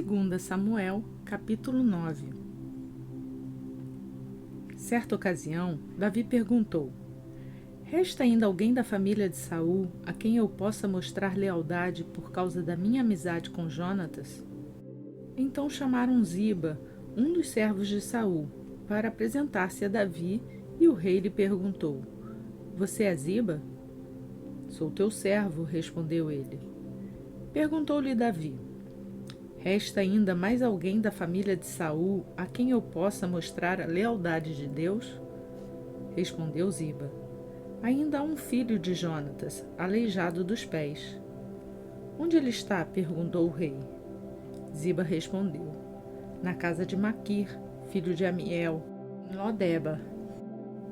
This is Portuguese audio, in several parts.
2 Samuel, capítulo 9. Certa ocasião, Davi perguntou: Resta ainda alguém da família de Saul a quem eu possa mostrar lealdade por causa da minha amizade com Jonatas? Então chamaram Ziba, um dos servos de Saul, para apresentar-se a Davi, e o rei lhe perguntou: Você é Ziba? Sou teu servo, respondeu ele. Perguntou-lhe Davi: Resta ainda mais alguém da família de Saul a quem eu possa mostrar a lealdade de Deus? Respondeu Ziba: Ainda há um filho de Jonatas, aleijado dos pés. Onde ele está? Perguntou o rei. Ziba respondeu: Na casa de Maquir, filho de Amiel, em Lodeba.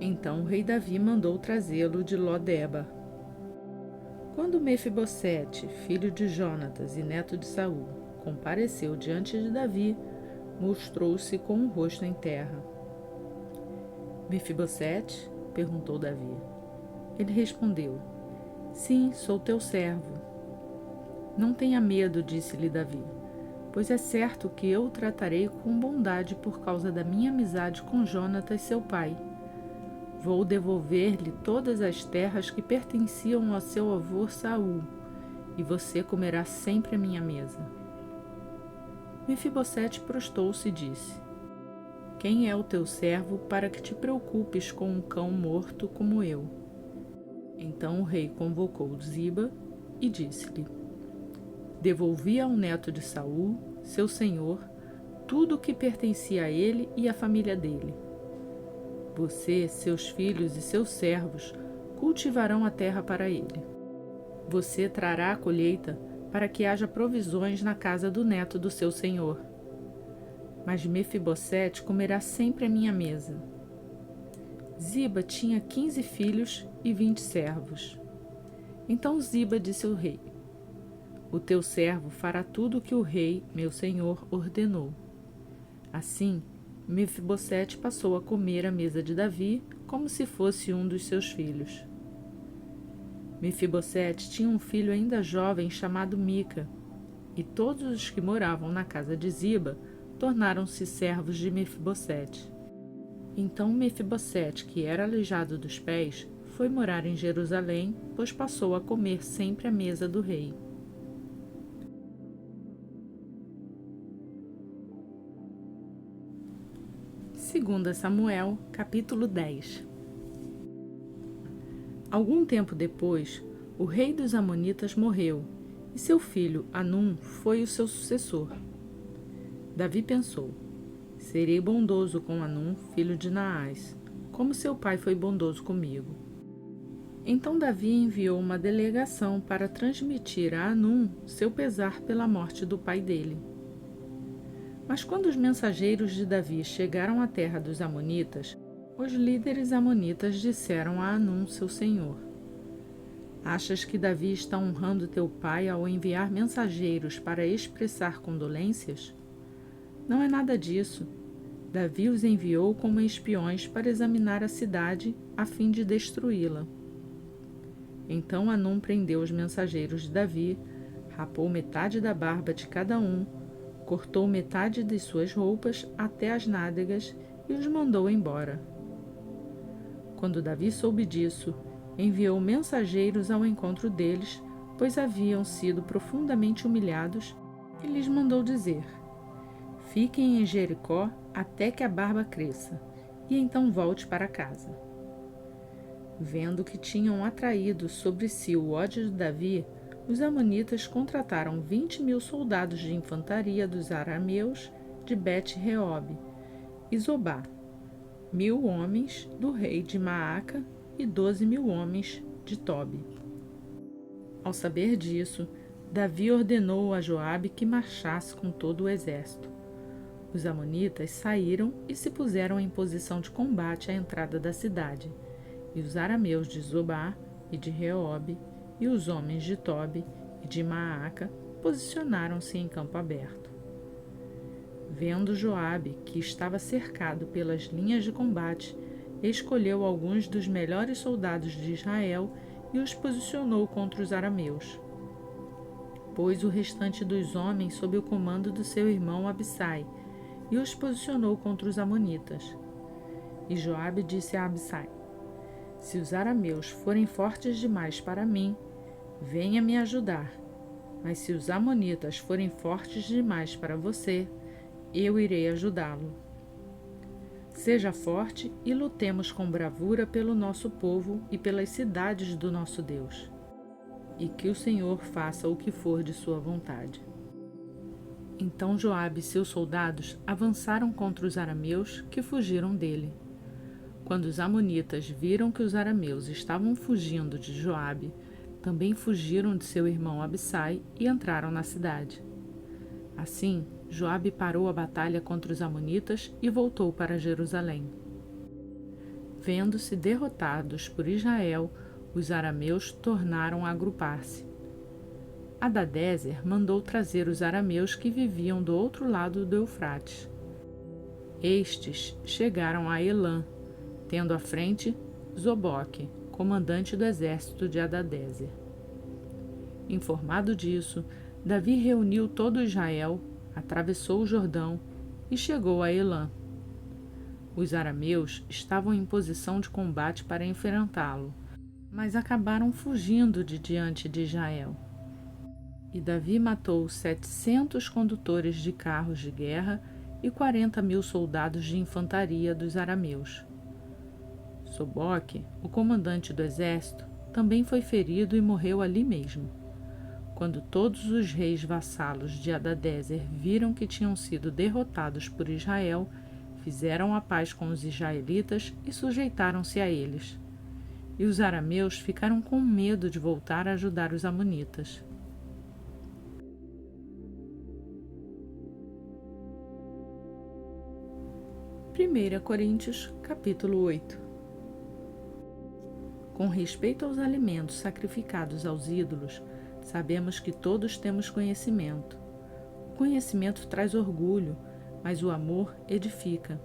Então o rei Davi mandou trazê-lo de Lodeba. Quando Mefibosete, filho de Jonatas e neto de Saul, compareceu diante de Davi, mostrou-se com o rosto em terra. Mefibosete? Perguntou Davi. Ele respondeu: Sim, sou teu servo. Não tenha medo, disse-lhe Davi, pois é certo que eu o tratarei com bondade por causa da minha amizade com Jonatas, seu pai. Vou devolver-lhe todas as terras que pertenciam ao seu avô Saul, e você comerá sempre à minha mesa. Mefibosete prostou-se e disse: Quem é o teu servo para que te preocupes com um cão morto como eu? Então o rei convocou Ziba e disse-lhe: Devolvi ao neto de Saul, seu senhor, tudo o que pertencia a ele e à família dele. Você, seus filhos e seus servos cultivarão a terra para ele. Você trará a colheita para que haja provisões na casa do neto do seu senhor. Mas Mefibosete comerá sempre à minha mesa. Ziba tinha 15 filhos e 20 servos. Então Ziba disse ao rei: O teu servo fará tudo o que o rei, meu senhor, ordenou. Assim, Mefibosete passou a comer à mesa de Davi como se fosse um dos seus filhos. Mefibosete tinha um filho ainda jovem chamado Mica, e todos os que moravam na casa de Ziba tornaram-se servos de Mefibosete. Então Mefibosete, que era aleijado dos pés, foi morar em Jerusalém, pois passou a comer sempre à mesa do rei. Segunda Samuel, capítulo 10. Algum tempo depois, o rei dos Amonitas morreu, e seu filho Anum foi o seu sucessor. Davi pensou: Serei bondoso com Anum, filho de Naás, como seu pai foi bondoso comigo. Então Davi enviou uma delegação para transmitir a Anum seu pesar pela morte do pai dele. Mas quando os mensageiros de Davi chegaram à terra dos Amonitas, os líderes amonitas disseram a Anum, seu senhor: Achas que Davi está honrando teu pai ao enviar mensageiros para expressar condolências? Não é nada disso. Davi os enviou como espiões para examinar a cidade a fim de destruí-la. Então Anum prendeu os mensageiros de Davi, rapou metade da barba de cada um, cortou metade de suas roupas até as nádegas e os mandou embora. Quando Davi soube disso, enviou mensageiros ao encontro deles, pois haviam sido profundamente humilhados, e lhes mandou dizer: Fiquem em Jericó até que a barba cresça, e então volte para casa. Vendo que tinham atraído sobre si o ódio de Davi, os amonitas contrataram 20.000 soldados de infantaria dos arameus de Bet-Reob e Zobá, 1.000 homens do rei de Maaca e 12.000 homens de Tobi. Ao saber disso, Davi ordenou a Joabe que marchasse com todo o exército. Os amonitas saíram e se puseram em posição de combate à entrada da cidade, e os arameus de Zobá e de Reob e os homens de Tobi e de Maaca posicionaram-se em campo aberto. Vendo Joabe que estava cercado pelas linhas de combate, escolheu alguns dos melhores soldados de Israel e os posicionou contra os arameus. pôs o restante dos homens sob o comando do seu irmão Abissai e os posicionou contra os amonitas. E Joabe disse a Abissai: se os arameus forem fortes demais para mim, venha me ajudar. Mas se os amonitas forem fortes demais para você, eu irei ajudá-lo. Seja forte e lutemos com bravura pelo nosso povo e pelas cidades do nosso Deus. E que o Senhor faça o que for de sua vontade. Então Joabe e seus soldados avançaram contra os arameus que fugiram dele. Quando os amonitas viram que os arameus estavam fugindo de Joabe, também fugiram de seu irmão Abissai e entraram na cidade. Assim, Joabe parou a batalha contra os amonitas e voltou para Jerusalém. Vendo-se derrotados por Israel, os arameus tornaram a agrupar-se. Hadadézer mandou trazer os arameus que viviam do outro lado do Eufrates. Estes chegaram a Elã, tendo à frente Zoboque, comandante do exército de Hadadézer. Informado disso, Davi reuniu todo Israel, atravessou o Jordão e chegou a Elã. Os arameus estavam em posição de combate para enfrentá-lo, mas acabaram fugindo de diante de Israel. E Davi matou 700 condutores de carros de guerra e 40.000 soldados de infantaria dos arameus. Soboque, o comandante do exército, também foi ferido e morreu ali mesmo. Quando todos os reis vassalos de Hadadézer viram que tinham sido derrotados por Israel, fizeram a paz com os israelitas e sujeitaram-se a eles. E os arameus ficaram com medo de voltar a ajudar os amonitas. Primeira Coríntios, capítulo 8. Com respeito aos alimentos sacrificados aos ídolos, sabemos que todos temos conhecimento. O conhecimento traz orgulho, mas o amor edifica.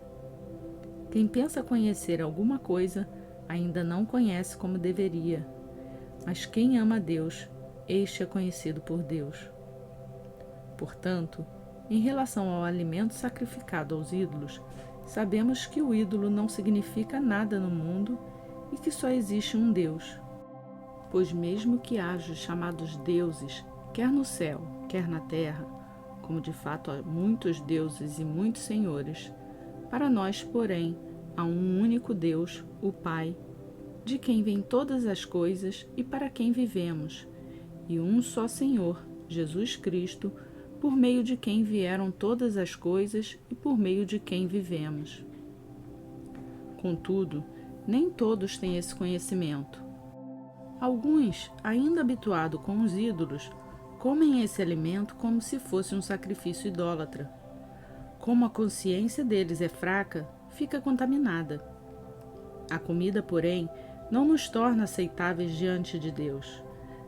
Quem pensa conhecer alguma coisa, ainda não conhece como deveria. Mas quem ama a Deus, este é conhecido por Deus. Portanto, em relação ao alimento sacrificado aos ídolos, sabemos que o ídolo não significa nada no mundo e que só existe um Deus. Pois mesmo que haja chamados deuses, quer no céu, quer na terra, como de fato há muitos deuses e muitos senhores, para nós, porém, há um único Deus, o Pai, de quem vêm todas as coisas e para quem vivemos, e um só Senhor, Jesus Cristo, por meio de quem vieram todas as coisas e por meio de quem vivemos. Contudo, nem todos têm esse conhecimento. Alguns, ainda habituados com os ídolos, comem esse alimento como se fosse um sacrifício idólatra. Como a consciência deles é fraca, fica contaminada. A comida, porém, não nos torna aceitáveis diante de Deus.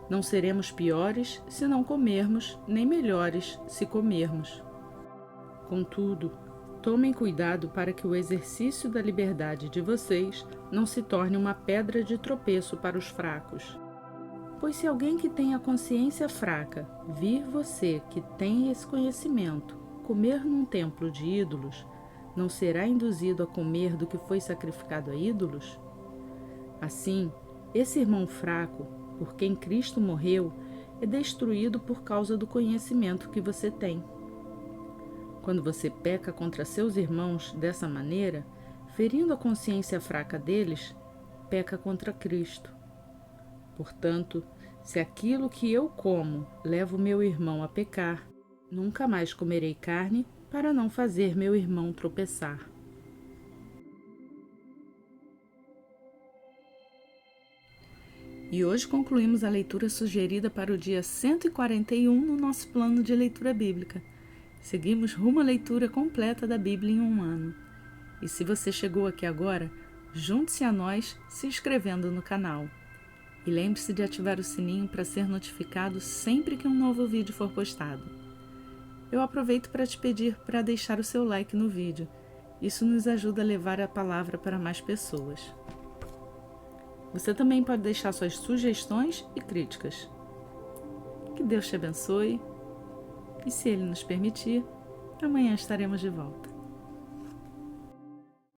Não seremos piores se não comermos, nem melhores se comermos. Contudo, tomem cuidado para que o exercício da liberdade de vocês não se torne uma pedra de tropeço para os fracos. Pois se alguém que tem a consciência fraca vir você que tem esse conhecimento comer num templo de ídolos, não será induzido a comer do que foi sacrificado a ídolos? Assim, esse irmão fraco, por quem Cristo morreu, é destruído por causa do conhecimento que você tem. Quando você peca contra seus irmãos dessa maneira, ferindo a consciência fraca deles, peca contra Cristo. Portanto, se aquilo que eu como leva o meu irmão a pecar, nunca mais comerei carne para não fazer meu irmão tropeçar. E hoje concluímos a leitura sugerida para o dia 141 no nosso plano de leitura bíblica. Seguimos rumo à leitura completa da Bíblia em um ano. E se você chegou aqui agora, junte-se a nós se inscrevendo no canal. E lembre-se de ativar o sininho para ser notificado sempre que um novo vídeo for postado. Eu aproveito para te pedir para deixar o seu like no vídeo. Isso nos ajuda a levar a palavra para mais pessoas. Você também pode deixar suas sugestões e críticas. Que Deus te abençoe e, se Ele nos permitir, amanhã estaremos de volta.